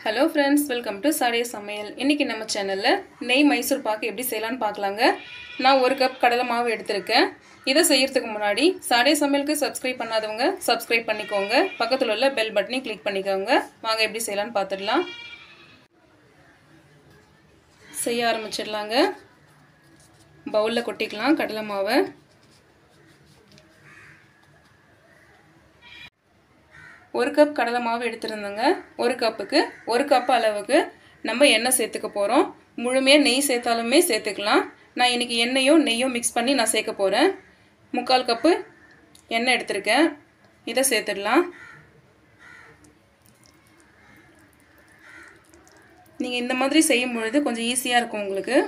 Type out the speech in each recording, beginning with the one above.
Hello friends, welcome to Sade Samayal. இன்னைக்கு நம்ம சேனல்ல நெய் மைசூர் பாக்கு எப்படி செய்யலாம்னு பார்க்கலாங்க. நான் 1 கப் கடலை மாவு எடுத்துர்க்கேன். இத செய்யிறதுக்கு முன்னாடி சாடே சமையலுக்கு சப்ஸ்கிரைப் பண்ணாதவங்க சப்ஸ்கிரைப் பண்ணிக்கோங்க. பக்கத்துல உள்ள பெல் பட்டனை கிளிக் பண்ணிக்கோங்க. வாங்க எப்படி செய்யலாம்னு பார்த்துடலாம். செய்ய ஆரம்பிச்சிடலாங்க. பவுல்ல கொட்டிக்கலாம் கடலை மாவை. ஒரு கப் கடலை மாவு எடுத்துருந்தேங்க. ஒரு கப்புக்கு 1 கப் அளவுக்கு நம்ம எண்ணெய் சேர்த்துக்க போறோம். முழுமையா நெய் சேர்த்தாலுமே சேர்த்துக்கலாம். நான் இன்னைக்கு எண்ணெயும் நெய்யும் மிக்ஸ் பண்ணி நான் சேர்க்க போறேன். 3/4 கப் எண்ணெய் எடுத்துர்க்கேன். இத சேர்த்துடலாம். நீங்க இந்த மாதிரி செய்யும் பொழுது கொஞ்சம் ஈஸியா இருக்கும் உங்களுக்கு.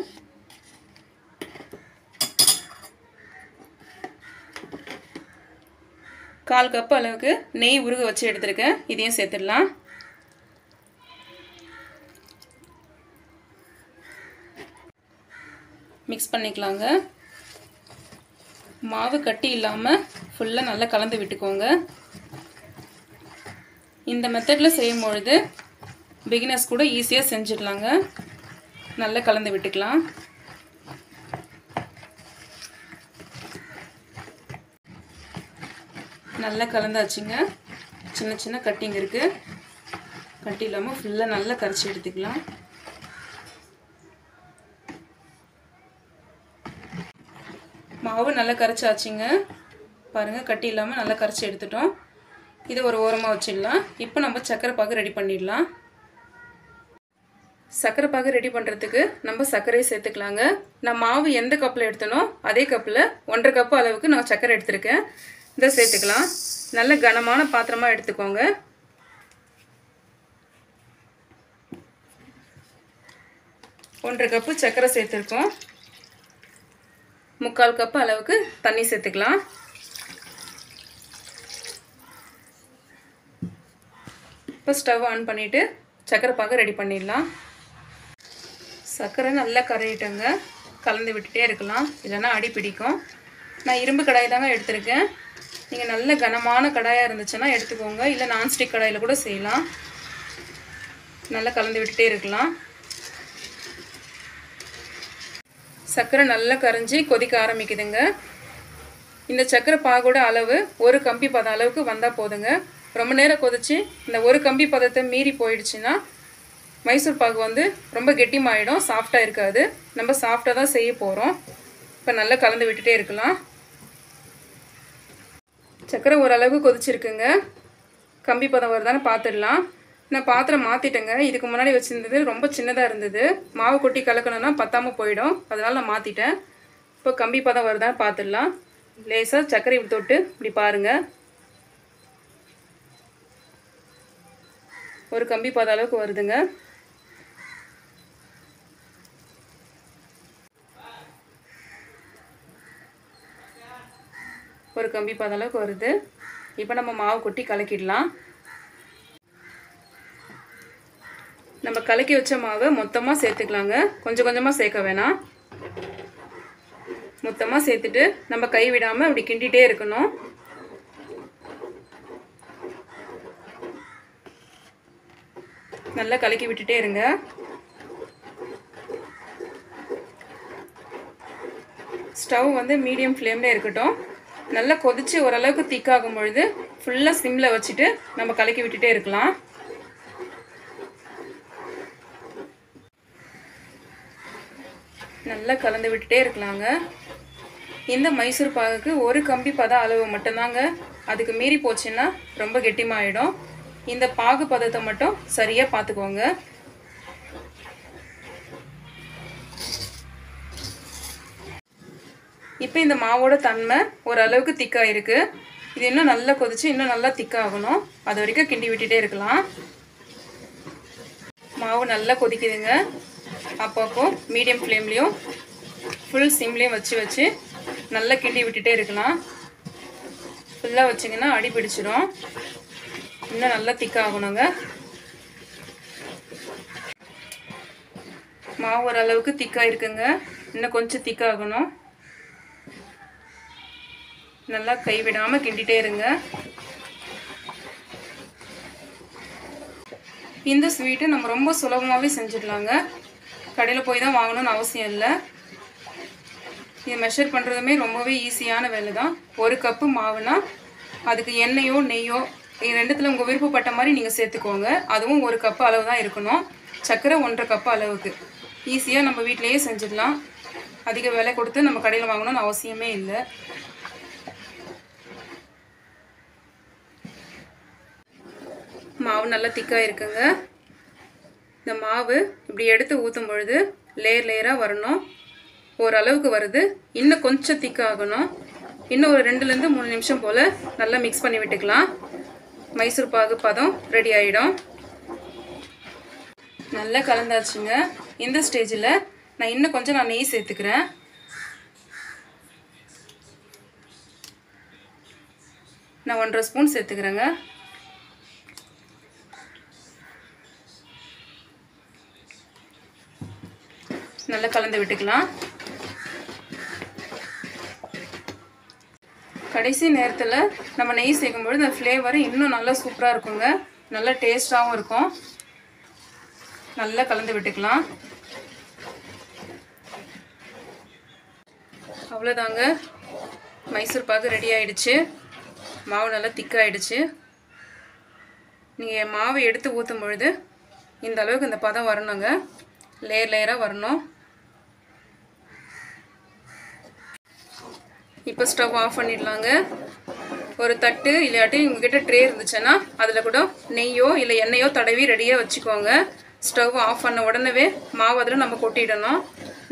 கால் கப் அளவுக்கு நெய் உருக வச்சு எடுத்துர்க்கேன். இதையும் சேர்த்துடலாம். மிக்ஸ் பண்ணிக்கலாங்க. மாவு கட்டி இல்லாம ஃபுல்லா நல்லா கலந்து விட்டுக்கோங்க. இந்த மெத்தட்ல செய்யும் பொழுது பிகினர்ஸ் கூட ஈஸியா செஞ்சிடலாங்க. நல்லா கலந்து விட்டுக்கலாம். நல்லா கலந்தாச்சுங்க. சின்ன சின்ன கட்டிங் இருக்கு. கட்டி இல்லாம ஃபுல்லா நல்லா கரைச்சி எடுத்துக்கலாம். மாவு நல்லா கரைச்சாச்சுங்க. பாருங்க கட்டி இல்லாம நல்லா கரைச்சி எடுத்துட்டோம். இது ஒரு ஓரமா வச்சிடலாம். இப்போ நம்ம சக்கரை பாகு ரெடி பண்ணிடலாம். சக்கரை பாகு ரெடி பண்றதுக்கு நம்ம சர்க்கரை சேர்த்துக்கலாங்க. நான் மாவு எந்த கப்ல எடுத்தனோ அதே கப்ல 1/2 கப் அளவுக்கு நான் சக்கரை எடுத்துர்க்கேன். இத சேர்த்துக்கலாம். நல்ல கனமான பாத்திரமா எடுத்துக்கோங்க. ஒன்றரை கப் சக்கரை சேர்த்துர்க்கோம். 3/4 கப் அளவுக்கு தண்ணி சேர்த்துக்கலாம். இப்போ ஸ்டவ் ஆன் பண்ணிட்டு சக்கரை பாகு ரெடி பண்ணிடலாம். சக்கரை நல்லா கரையிட்டங்க. கலந்து விட்டுட்டே இருக்கலாம். இல்லைன்னா அடி பிடிக்கும். நான் இரும்பு கடாய் தாங்க எடுத்துர்க்கேன். நீங்க நல்ல கனமான கடாயா இருந்துச்சுன்னா எடுத்துக்கோங்க. இல்ல நான்ஸ்டிக் கடாயில கூட செய்யலாம். நல்லா கலந்து விட்டுட்டே இருக்கலாம். சக்கரை நல்லா கரைஞ்சி கொதிக்க ஆரம்பிக்குதுங்க. இந்த சக்கரை பாகோட அளவு 1 கம்பி பதம் அளவுக்கு வந்தா போதுங்க. ரொம்ப நேரம் கொதிச்சு இந்த 1 கம்பி பதத்தை மீறி போயிடுச்சுன்னா மைசூர் பாகு வந்து ரொம்ப கெட்டிமாயிடும். சாஃப்டா இருக்காது. நம்ம சாஃப்டா தான் செய்ய போறோம். இப்போ நல்லா கலந்து விட்டுட்டே இருக்கலாம். சக்கரை ஓரளவு கொதிச்சிருக்குங்க. கம்பி பதம் வருதான்னு பார்த்துடலாம். நான் பாத்திரம் மாற்றிட்டேங்க. இதுக்கு முன்னாடி வச்சுருந்தது ரொம்ப சின்னதாக இருந்தது. மாவு கொட்டி கலக்கணும்னா பத்தாமல் போயிடும். அதனால நான் மாற்றிட்டேன். இப்போ கம்பி பதம் வருதான்னு பார்த்துடலாம். லேசாக சர்க்கரை இப்படி தொட்டு இப்படி பாருங்கள். ஒரு கம்பி பதம் அளவுக்கு வருதுங்க. ஒரு கம்பி பதம் அளவுக்கு வருது. இப்போ நம்ம மாவு கொட்டி கலக்கிடலாம். நம்ம கலக்கி வச்ச மாவை மொத்தமா சேர்த்துக்கலாங்க. கொஞ்சம் கொஞ்சமா சேர்க்க வேணாம். மொத்தமா சேர்த்துட்டு நம்ம கை விடாம அப்படி கிண்டிட்டே இருக்கணும். நல்லா கலக்கி விட்டுட்டே இருங்க. ஸ்டவ் வந்து மீடியம் ஃப்ளேம்ல இருக்கட்டும். நல்லா கொதிச்சு ஓரளவுக்கு திக்காகும் பொழுது ஃபுல்லா சிம்ல வச்சுட்டு நம்ம கலக்கி விட்டுட்டே இருக்கலாம். நல்லா கலந்து விட்டுட்டே இருக்கலாங்க. இந்த மைசூர் பாகுக்கு 1 கம்பி பத அளவு மட்டும்தாங்க. அதுக்கு மீறி போச்சுன்னா ரொம்ப கெட்டிமாயிடும். இந்த பாகு பதத்தை மட்டும் சரியா பார்த்துக்கோங்க. இப்போ இந்த மாவோட தன்மை ஓரளவுக்கு திக்கா இருக்கு. இது இன்னும் நல்லா கொதிச்சு இன்னும் நல்லா திக்காகணும். அது வரைக்கும் கிண்டி விட்டுட்டே இருக்கலாம். மாவு நல்லா கொதிக்குதுங்க. அப்பப்போ மீடியம் ஃப்ளேம்லயும் ஃபுல் சிம்லயும் வச்சு நல்லா கிண்டி விட்டுட்டே இருக்கலாம். ஃபுல்லா வச்சிங்கன்னா அடி பிடிச்சிடும். இன்னும் நல்லா திக்காகணுங்க. மாவு ஓரளவுக்கு திக்கா இருக்குங்க. இன்னும் கொஞ்சம் திக்காகணும். நல்லா கை விடாம கிண்டிட்டே இருங்க. இந்த ஸ்வீட்டை நம்ம ரொம்ப சுலபமாகவே செஞ்சிடலாங்க. கடையில் போய் தான் வாங்கணும்னு அவசியம் இல்லை. இதை மெஷர் பண்ணுறதுமே ரொம்பவே ஈஸியான வேலை தான். 1 கப்பு மாவுனா அதுக்கு எண்ணெயோ நெய்யோ ரெண்டுத்தில் உங்கள் விருப்பப்பட்ட மாதிரி நீங்கள் சேர்த்துக்கோங்க. அதுவும் 1 கப்பு அளவு தான் இருக்கணும். சர்க்கரை 1.5 கப்பு அளவுக்கு. ஈஸியாக நம்ம வீட்டிலையே செஞ்சிடலாம். அதிக விலை கொடுத்து நம்ம கடையில் வாங்கணும்னு அவசியமே இல்லை. மாவு நல்லா திக்காக இருக்குங்க. இந்த மாவு இப்படி எடுத்து ஊற்றும் பொழுது லேயராக வரணும். ஓரளவுக்கு வருது. இன்னும் கொஞ்சம் திக்காகணும். இன்னும் ஒரு 2லேருந்து 3 நிமிஷம் போல் நல்லா மிக்ஸ் பண்ணி விட்டுக்கலாம். மைசூர் பாகு பதம் ரெடி ஆகிடும். நல்லா கலந்தாச்சுங்க. இந்த ஸ்டேஜில் நான் இன்னும் கொஞ்சம் நெய் சேர்த்துக்கிறேன். நான் 1.5 ஸ்பூன் சேர்த்துக்கிறேங்க. நல்லா கலந்து விட்டுக்கலாம். கடைசி நேரத்தில் நம்ம நெய் சேர்க்கும்பொழுது இந்த ஃப்ளேவர் இன்னும் நல்லா சூப்பராக இருக்குங்க. நல்லா டேஸ்ட்டாகவும் இருக்கும். நல்லா கலந்து விட்டுக்கலாம். அவ்வளோதாங்க, மைசூர் பாகு ரெடி ஆகிடுச்சு. மாவு நல்லா திக்காகிடுச்சு. நீங்கள் மாவை எடுத்து ஊற்றும் பொழுது இந்த அளவுக்கு இந்த பதம் வரணுங்க. லேயராக வரணும். இப்போ ஸ்டவ் ஆஃப் பண்ணிடலாங்க. ஒரு தட்டு இல்லாட்டி உங்ககிட்ட ட்ரே இருந்துச்சுன்னா அதில் கூட நெய்யோ இல்லை எண்ணெயோ தடவி ரெடியாக வச்சுக்கோங்க. ஸ்டவ் ஆஃப் பண்ண உடனே மாவு அதில் நம்ம கொட்டிடணும்.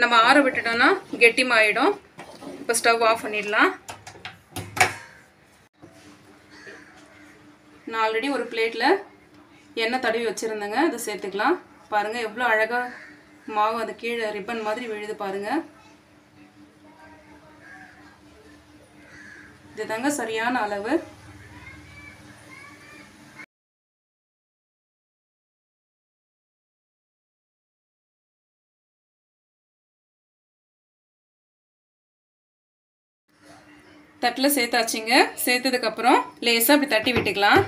நம்ம ஆற விட்டுட்டோன்னா கெட்டிமாயிடும். இப்போ ஸ்டவ் ஆஃப் பண்ணிடலாம். நான் ஆல்ரெடி ஒரு பிளேட்டில் எண்ணெய் தடவி வச்சுருந்தேங்க. அதை சேர்த்துக்கலாம். பாருங்கள் எவ்வளோ அழகாக மாவு அது கீழே ரிப்பன் மாதிரி விழுது பாருங்கள். இதுதாங்க சரியான அளவு. தட்டில் சேர்த்தாச்சுங்க. சேர்த்ததுக்கப்புறம் லேசாக அப்படி தட்டி விட்டுக்கலாம்.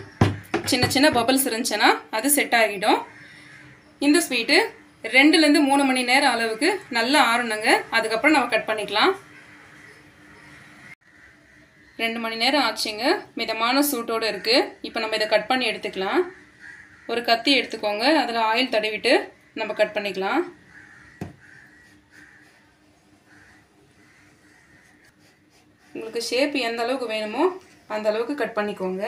சின்ன சின்ன பபிள்ஸ் இருந்துச்சுன்னா அது செட் ஆகிடும். இந்த ஸ்வீட்டு 2லேருந்து 3 மணி நேரம் அளவுக்கு நல்லா ஆறணுங்க. அதுக்கப்புறம் நம்ம கட் பண்ணிக்கலாம். 2 மணி நேரம் ஆச்சுங்க. மிதமான சூட்டோடு இருக்குது. இப்போ நம்ம இதை கட் பண்ணி எடுத்துக்கலாம். ஒரு கத்தி எடுத்துக்கோங்க. அதில் ஆயில் தடவிட்டு நம்ம கட் பண்ணிக்கலாம். உங்களுக்கு ஷேப் எந்த அளவுக்கு வேணுமோ அந்த அளவுக்கு கட் பண்ணிக்கோங்க.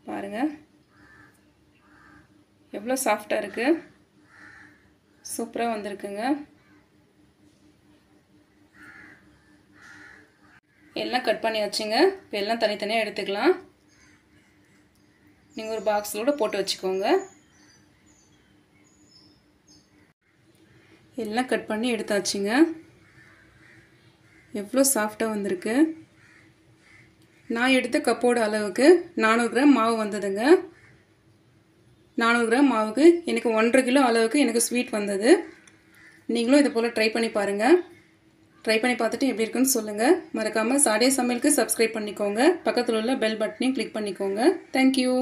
பாருங்கள் எவ்வளோ சாஃப்டாக இருக்குது. சூப்பராக வந்திருக்குங்க. எல்லாம் கட் பண்ணி வச்சுங்க. இப்போ எல்லாம் தனித்தனியாக எடுத்துக்கலாம். நீங்கள் ஒரு பாக்ஸில் போட்டு வச்சுக்கோங்க. எல்லாம் கட் பண்ணி எடுத்தாச்சுங்க. எவ்வளோ சாஃப்டாக வந்திருக்கு. நான் எடுத்த கப்போட அளவுக்கு 400 கிராம் மாவு வந்ததுங்க. 400 கிராம் மாவுக்கு எனக்கு 1.5 கிலோ அளவுக்கு எனக்கு ஸ்வீட் வந்தது. நீங்களும் இதை போல் ட்ரை பண்ணி பாருங்கள். ட்ரை பண்ணி பார்த்துட்டு எப்படி இருக்குன்னு சொல்லுங்கள். மறக்காமல் சாடே சமையலுக்கு சப்ஸ்கிரைப் பண்ணிக்கோங்க. பக்கத்தில் உள்ள பெல் பட்டனையும் கிளிக் பண்ணிக்கோங்க. தேங்க்யூ.